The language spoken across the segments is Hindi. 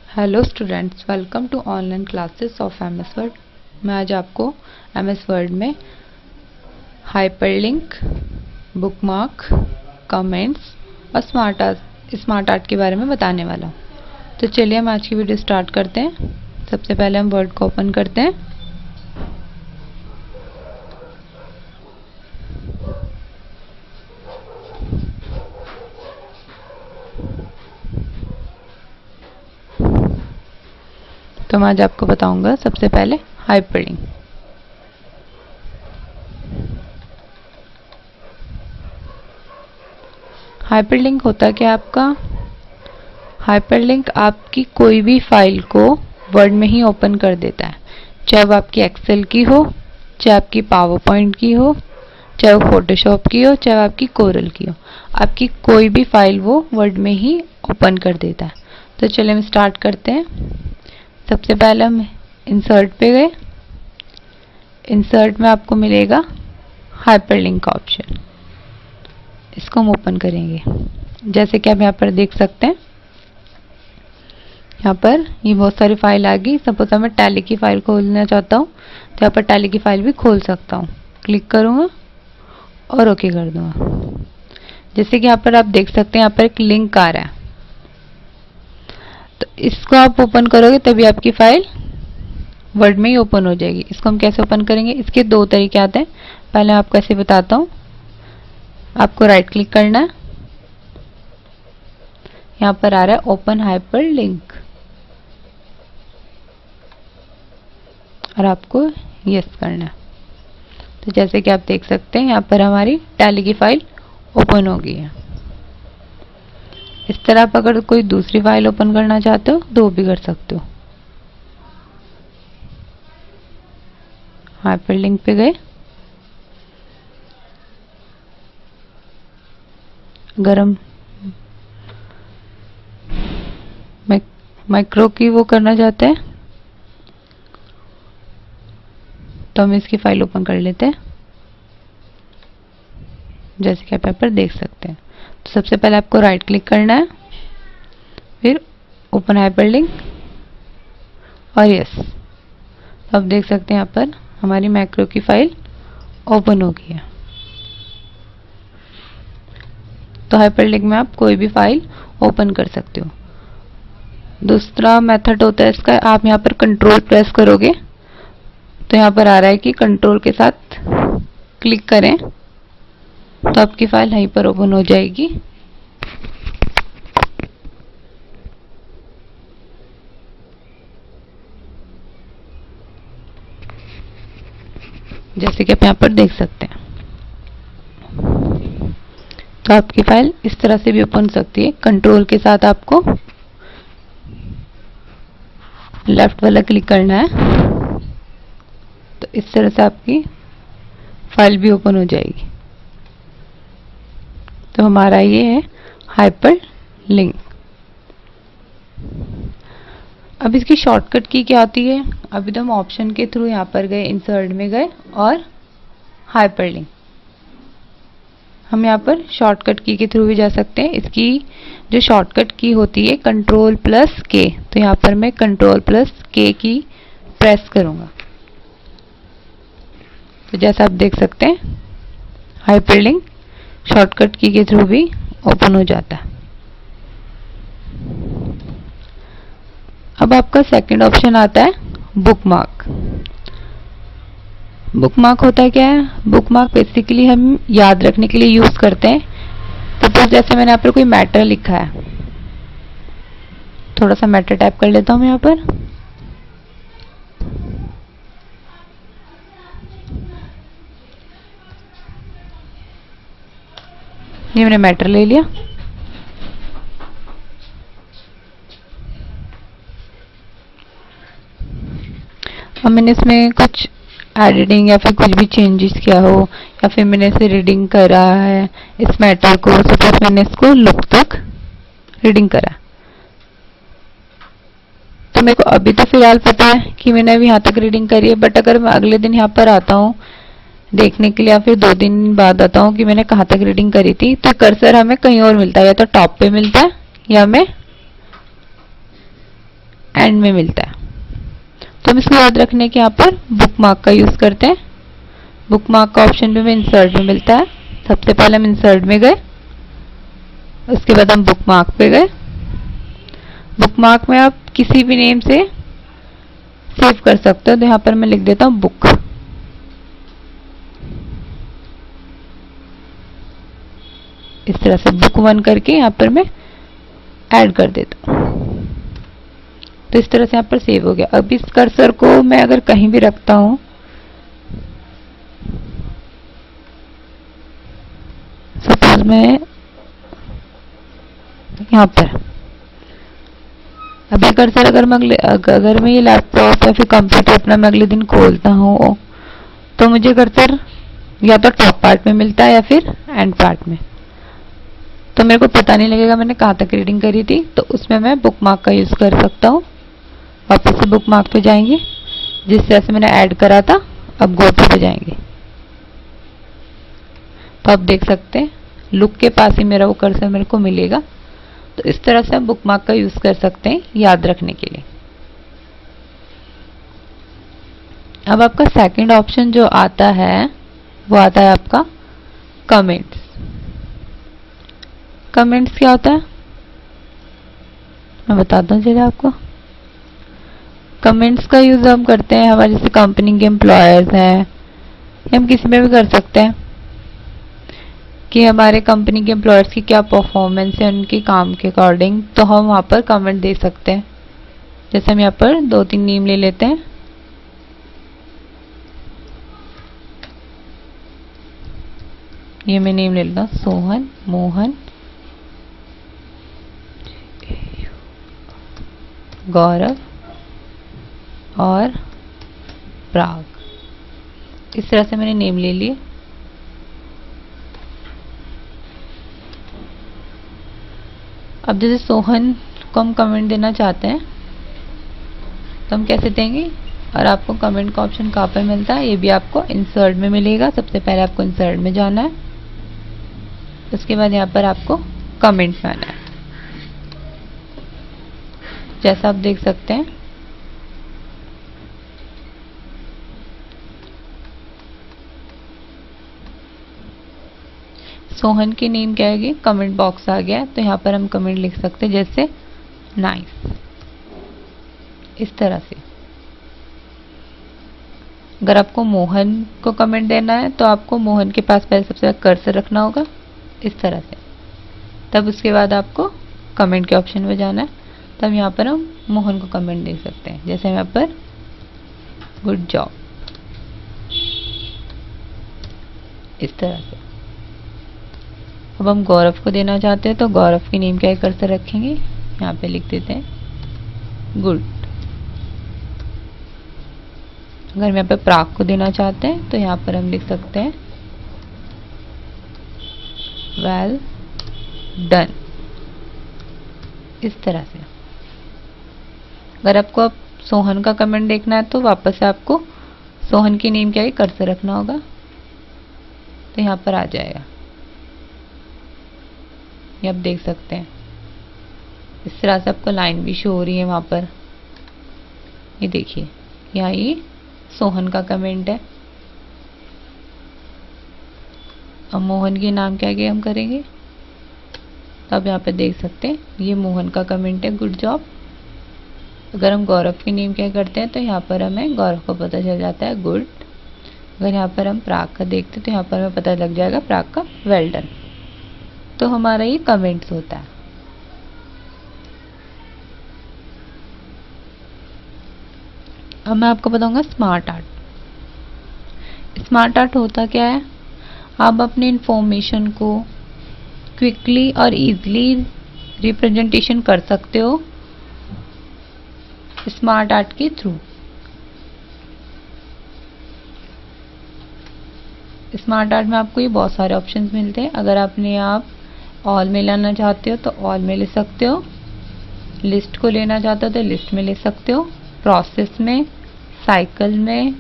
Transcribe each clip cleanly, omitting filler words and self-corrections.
Hello students, welcome to online classes of MS Word. मैं आज आपको एमएस वर्ड में हाइपरलिंक, बुकमार्क, कमेंट्स और स्मार्ट आर्ट के बारे में बताने वाला हूँ। तो चलिए हम आज की वीडियो स्टार्ट करते हैं। सबसे पहले हम वर्ड को ओपन करते हैं। तो मैं आज आपको बताऊंगा सबसे पहले हाइपरलिंक। हाइपरलिंक होता क्या आपका? हाइपरलिंक आपकी कोई भी फाइल को वर्ड में ही ओपन कर देता है, चाहे वो आपकी एक्सेल की हो, चाहे आपकी पावर पॉइंट की हो, चाहे वो फोटोशॉप की हो, चाहे आपकी कोरल की हो। आपकी कोई भी फाइल वो वर्ड में ही ओपन कर देता है। तो चलिए हम स्टार्ट करते हैं। सबसे पहले हम इंसर्ट पे गए। इंसर्ट में आपको मिलेगा हाइपरलिंक का ऑप्शन। इसको हम ओपन करेंगे। जैसे कि आप यहाँ पर देख सकते हैं, यहाँ पर ये बहुत सारी फाइल आ गई। सपोज मैं टैली की फाइल खोलना चाहता हूँ तो यहाँ पर टैली की फाइल भी खोल सकता हूँ। क्लिक करूँगा और ओके कर दूंगा। जैसे कि यहाँ पर आप देख सकते हैं, यहाँ पर एक लिंक आ रहा है। तो इसको आप ओपन करोगे तभी आपकी फाइल वर्ड में ही ओपन हो जाएगी। इसको हम कैसे ओपन करेंगे? इसके दो तरीके आते हैं। पहले मैं आपको ऐसे बताता हूँ। आपको राइट क्लिक करना है, यहाँ पर आ रहा है ओपन हाइपर लिंक, और आपको यस करना है। तो जैसे कि आप देख सकते हैं, यहाँ पर हमारी टैली की फाइल ओपन हो गई है। इस तरह आप अगर कोई दूसरी फाइल ओपन करना चाहते हो तो वो भी कर सकते हो। हाइपरलिंक पे गए। अगर हम माइक्रो की वो करना चाहते हैं तो हम इसकी फाइल ओपन कर लेते हैं। जैसे कि आप यहाँ पर देख सकते हैं। तो सबसे पहले आपको राइट क्लिक करना है, फिर ओपन हाइपरलिंक और यस। तो आप देख सकते हैं यहाँ पर हमारी मैक्रो की फाइल ओपन हो गई है। तो हाइपरलिंक में आप कोई भी फाइल ओपन कर सकते हो। दूसरा मेथड होता है इसका, आप यहाँ पर कंट्रोल प्रेस करोगे तो यहाँ पर आ रहा है कि कंट्रोल के साथ क्लिक करें तो आपकी फाइल यहीं पर ओपन हो जाएगी। जैसे कि आप यहाँ पर देख सकते हैं। तो आपकी फाइल इस तरह से भी ओपन हो सकती है। कंट्रोल के साथ आपको लेफ्ट वाला क्लिक करना है, तो इस तरह से आपकी फाइल भी ओपन हो जाएगी। तो हमारा ये है हाइपर लिंक। अब इसकी शॉर्टकट की क्या आती है? अभी तो हम ऑप्शन के थ्रू यहाँ पर गए, इंसर्ट में गए और हाइपरलिंक। हम यहाँ पर शॉर्टकट की के थ्रू भी जा सकते हैं। इसकी जो शॉर्टकट की होती है कंट्रोल प्लस के, तो यहाँ पर मैं कंट्रोल प्लस के की प्रेस करूंगा। तो जैसा आप देख सकते हैं, हाइपरलिंक शॉर्टकट की के थ्रू भी ओपन हो जाता है। अब आपका सेकंड ऑप्शन आता है बुकमार्क। बुकमार्क होता है क्या है? बुकमार्क बेसिकली हम याद रखने के लिए यूज करते हैं। तो जैसे मैंने यहाँ पर कोई मैटर लिखा है, थोड़ा सा मैटर टाइप कर लेता हूँ यहाँ पर। ये मैंने मैटर ले लिया। अब मैंने इसमें कुछ एडिटिंग या फिर कुछ भी चेंजेस किया हो, या फिर मैंने इसे रीडिंग करा है इस मैटर को। सपोज मैंने इसको लुक तक रीडिंग करा, तो मेरे को अभी तो फिलहाल पता है कि मैंने अभी यहाँ तक रीडिंग करी है। बट अगर मैं अगले दिन यहाँ पर आता हूँ देखने के लिए, या फिर 2 दिन बाद आता हूँ कि मैंने कहाँ तक रीडिंग करी थी, तो कर्सर हमें कहीं और मिलता है। या तो टॉप पे मिलता है या हमें एंड में मिलता है। तो हम इसको याद रखने के यहाँ पर बुक मार्क का यूज करते हैं। बुक मार्क का ऑप्शन भी हमें इंसर्ट में मिलता है। सबसे पहले हम इंसर्ट में गए, उसके बाद हम बुक मार्क पे गए। बुक मार्क में आप किसी भी नेम से सेव कर सकते हो, तो यहाँ पर मैं लिख देता हूँ बुक। इस तरह से बुक 1 करके यहाँ पर मैं ऐड कर देता हूँ। तो इस तरह से यहाँ पर सेव हो गया। अब इस कर्सर को मैं अगर कहीं भी रखता हूँ, सपोज मैं यहाँ पर, अभी कर्सर अगर मैं ये लैपटॉप या फिर कंप्यूटर अपना मैं अगले दिन खोलता हूँ, तो मुझे कर्सर या तो टॉप पार्ट में मिलता है या फिर एंड पार्ट में। तो मेरे को पता नहीं लगेगा मैंने कहाँ तक रीडिंग करी थी। तो उसमें मैं बुक मार्क का यूज कर सकता हूँ। वापस से बुक मार्क पे जाएंगे, जिस तरह से मैंने ऐड करा था। अब गो पे जाएंगे, तो आप देख सकते हैं लुक के पास ही मेरा वो कर्सर मेरे को मिलेगा। तो इस तरह से आप बुक मार्क का यूज कर सकते हैं याद रखने के लिए। अब आपका सेकंड ऑप्शन जो आता है वो आता है आपका कमेंट्स। कमेंट्स क्या होता है मैं बताता हूँ चलिए आपको। कमेंट्स का यूज हम करते हैं हमारे जैसे कंपनी के एम्प्लॉयर्स हैं, हम किसी में भी कर सकते हैं कि हमारे कंपनी के एम्प्लॉयर्स की क्या परफॉर्मेंस है उनके काम के अकॉर्डिंग, तो हम वहाँ पर कमेंट दे सकते हैं। जैसे हम यहाँ पर 2-3 नेम ले लेते हैं। ये मैं नेम ले लेता हूँ सोहन, मोहन, गौरव और प्राग। इस तरह से मैंने नेम ले लिए। अब जैसे सोहन को हम कमेंट देना चाहते हैं तो हम कैसे देंगे, और आपको कमेंट का ऑप्शन कहाँ पर मिलता है, ये भी आपको इंसर्ट में मिलेगा। सबसे पहले आपको इंसर्ट में जाना है, उसके बाद यहाँ पर आपको कमेंट में आना है। जैसा आप देख सकते हैं सोहन की नेम क्या आएगी, कमेंट बॉक्स आ गया। तो यहाँ पर हम कमेंट लिख सकते हैं जैसे नाइस, इस तरह से। अगर आपको मोहन को कमेंट देना है तो आपको मोहन के पास पहले सबसे पहले कर्सर रखना होगा इस तरह से, तब उसके बाद आपको कमेंट के ऑप्शन में जाना है। तब यहाँ पर हम मोहन को कमेंट दे सकते हैं, जैसे यहाँ पर गुड जॉब, इस तरह से। अब हम गौरव को देना चाहते हैं तो गौरव की नेम क्या कर्सर रखेंगे, यहाँ पे लिख देते हैं गुड। अगर हम यहाँ पे प्राग को देना चाहते हैं तो यहाँ पर हम लिख सकते हैं वेल डन, इस तरह से। अगर आपको अब सोहन का कमेंट देखना है तो वापस से आपको सोहन की नेम क्या है कर्सर रखना होगा, तो यहाँ पर आ जाएगा। ये आप देख सकते हैं इस तरह से आपको लाइन भी शो हो रही है वहाँ पर। ये देखिए यहाँ ये सोहन का कमेंट है। अब मोहन के नाम क्या आगे हम करेंगे, तो आप यहाँ पे देख सकते हैं ये मोहन का कमेंट है गुड जॉब। अगर हम गौरव की नेम क्या करते हैं तो यहाँ पर हमें गौरव को पता चल जाता है गुड। अगर यहाँ पर हम प्राग का देखते हैं तो यहाँ पर हमें पता लग जाएगा प्राग का वेल डन। तो हमारा ये कमेंट्स होता है। अब मैं आपको बताऊंगा स्मार्ट आर्ट। स्मार्ट आर्ट होता क्या है, आप अपने इंफॉर्मेशन को क्विकली और इजीली रिप्रेजेंटेशन कर सकते हो स्मार्ट आर्ट के थ्रू। स्मार्ट आर्ट में आपको ये बहुत सारे ऑप्शंस मिलते हैं। अगर आपने आप ऑल में लाना चाहते हो तो ऑल में ले सकते हो, लिस्ट को लेना चाहते हो तो लिस्ट में ले सकते हो, प्रोसेस में, साइकिल में,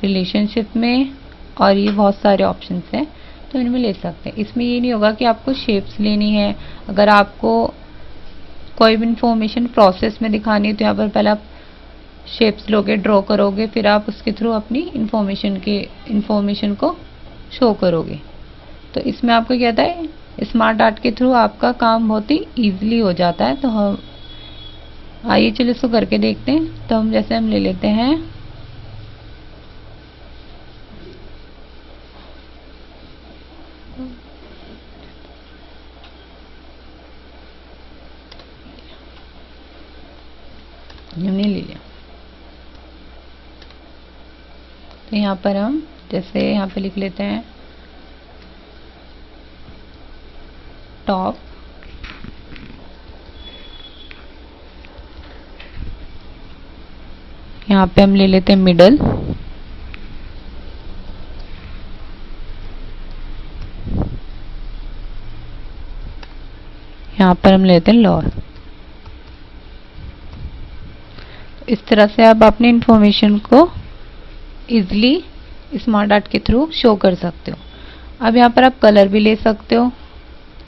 रिलेशनशिप में, और ये बहुत सारे ऑप्शंस हैं तो इनमें ले सकते हैं। इसमें ये नहीं होगा कि आपको शेप्स लेनी है। अगर आपको कोई भी इंफॉर्मेशन प्रोसेस में दिखानी है तो यहाँ पर पहले आप शेप्स लोगे, ड्रॉ करोगे, फिर आप उसके थ्रू अपनी इंफॉर्मेशन को शो करोगे। तो इसमें आपको क्या कहता है, स्मार्ट आर्ट के थ्रू आपका काम बहुत ही ईजिली हो जाता है। तो हम आइए चलो इसको करके देखते हैं। तो हम ले लेते हैं हमने ले लिया। तो यहाँ पर हम जैसे यहाँ पे लिख लेते हैं टॉप, यहाँ पे हम ले लेते हैं मिडल, यहाँ पर हम लेते हैं लोअर। इस तरह से आप अपनी इंफॉर्मेशन को इजीली स्मार्ट आर्ट के थ्रू शो कर सकते हो। अब यहाँ पर आप कलर भी ले सकते हो,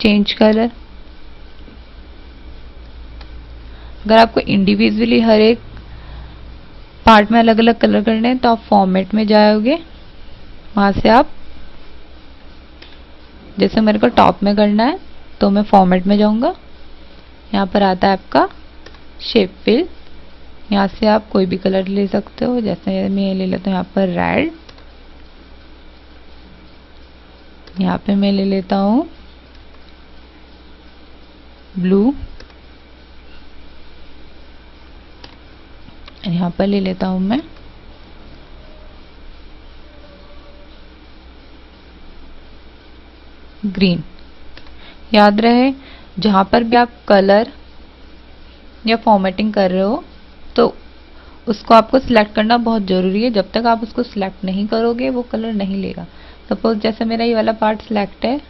चेंज कलर। अगर आपको इंडिविजुअली हर एक पार्ट में अलग अलग कलर करने हैं तो आप फॉर्मेट में जाओगे, वहां से आप जैसे मेरे को टॉप में करना है तो मैं फॉर्मेट में जाऊंगा। यहाँ पर आता है आपका शेप फिल, यहाँ से आप कोई भी कलर ले सकते हो। जैसे मैं ले लेता हूँ यहाँ पर रेड, यहाँ पे मैं ले लेता हूँ ब्लू, यहाँ पर ले लेता हूँ मैं ग्रीन। याद रहे जहां पर भी आप कलर या फॉर्मेटिंग कर रहे हो तो उसको आपको सिलेक्ट करना बहुत ज़रूरी है। जब तक आप उसको सिलेक्ट नहीं करोगे वो कलर नहीं लेगा। सपोज जैसे मेरा ये वाला पार्ट सिलेक्ट है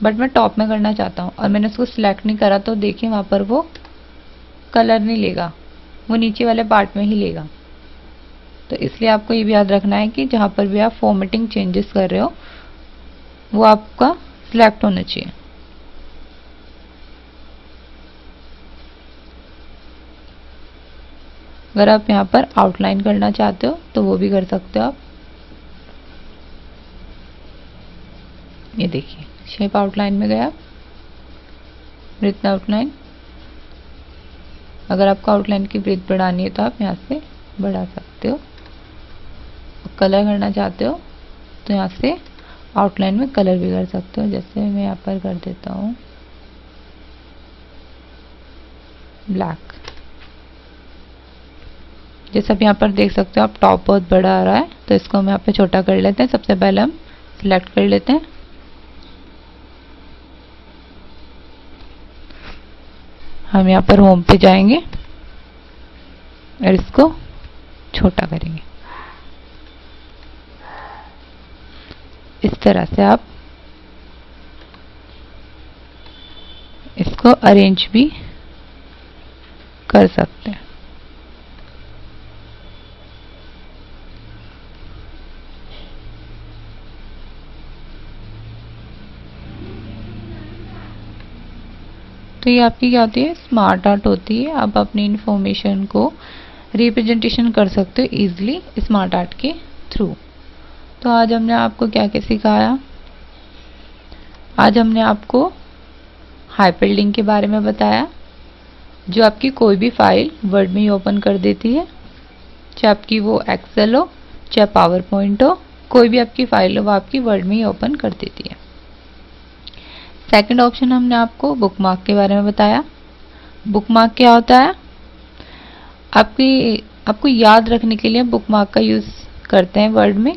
बट मैं टॉप में करना चाहता हूँ और मैंने उसको सिलेक्ट नहीं करा, तो देखिए वहाँ पर वो कलर नहीं लेगा, वो नीचे वाले पार्ट में ही लेगा। तो इसलिए आपको ये भी याद रखना है कि जहाँ पर भी आप फॉर्मेटिंग चेंजेस कर रहे हो वो आपका सिलेक्ट होना चाहिए। अगर आप यहाँ पर आउटलाइन करना चाहते हो तो वो भी कर सकते हो आप। ये देखिए शेप आउटलाइन में गया, ब्रीथ आउटलाइन। अगर आपको आउटलाइन की ब्रीथ बढ़ानी है तो आप यहाँ से बढ़ा सकते हो। कलर करना चाहते हो तो यहाँ से आउटलाइन में कलर भी कर सकते हो। जैसे मैं यहाँ पर कर देता हूँ ब्लैक। जैसे आप यहाँ पर देख सकते हो आप टॉप बहुत बड़ा आ रहा है तो इसको हम यहाँ पे छोटा कर लेते हैं। सबसे पहले हम सिलेक्ट कर लेते हैं, हम यहाँ पर होम पे जाएंगे और इसको छोटा करेंगे। इस तरह से आप इसको अरेंज भी कर सकते हैं। तो ये आपकी क्या होती है, स्मार्ट आर्ट होती है। आप अपनी इंफॉर्मेशन को रिप्रेजेंटेशन कर सकते हो इजीली स्मार्ट आर्ट के थ्रू। तो आज हमने आपको क्या क्या सिखाया। आज हमने आपको हाइपरलिंक के बारे में बताया, जो आपकी कोई भी फाइल वर्ड में ही ओपन कर देती है, चाहे आपकी वो एक्सेल हो चाहे पावर पॉइंट हो, कोई भी आपकी फाइल हो वो आपकी वर्ड में ही ओपन कर देती है। सेकंड ऑप्शन हमने आपको बुकमार्क के बारे में बताया। बुकमार्क क्या होता है, आपको याद रखने के लिए बुकमार्क का यूज़ करते हैं वर्ड में।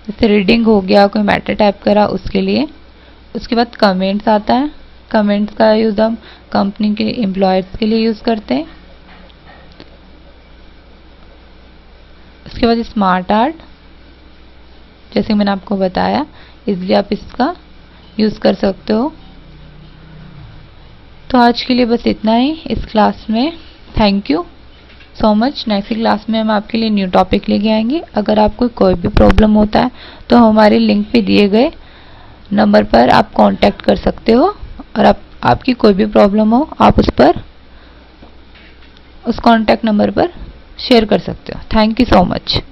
जैसे रीडिंग हो गया, कोई मैटर टाइप करा उसके लिए। उसके बाद कमेंट्स आता है, कमेंट्स का यूज़ हम कंपनी के एम्प्लॉयर्स के लिए यूज़ करते हैं। उसके बाद स्मार्ट आर्ट, जैसे मैंने आपको बताया, इसलिए आप इसका यूज़ कर सकते हो। तो आज के लिए बस इतना ही इस क्लास में। Thank you so much. Next class में हम आपके लिए न्यू टॉपिक लेके आएंगे। अगर आपको कोई भी प्रॉब्लम होता है तो हमारे लिंक पे दिए गए नंबर पर आप कांटेक्ट कर सकते हो, और आपकी कोई भी प्रॉब्लम हो आप उस कांटेक्ट नंबर पर शेयर कर सकते हो। Thank you so much.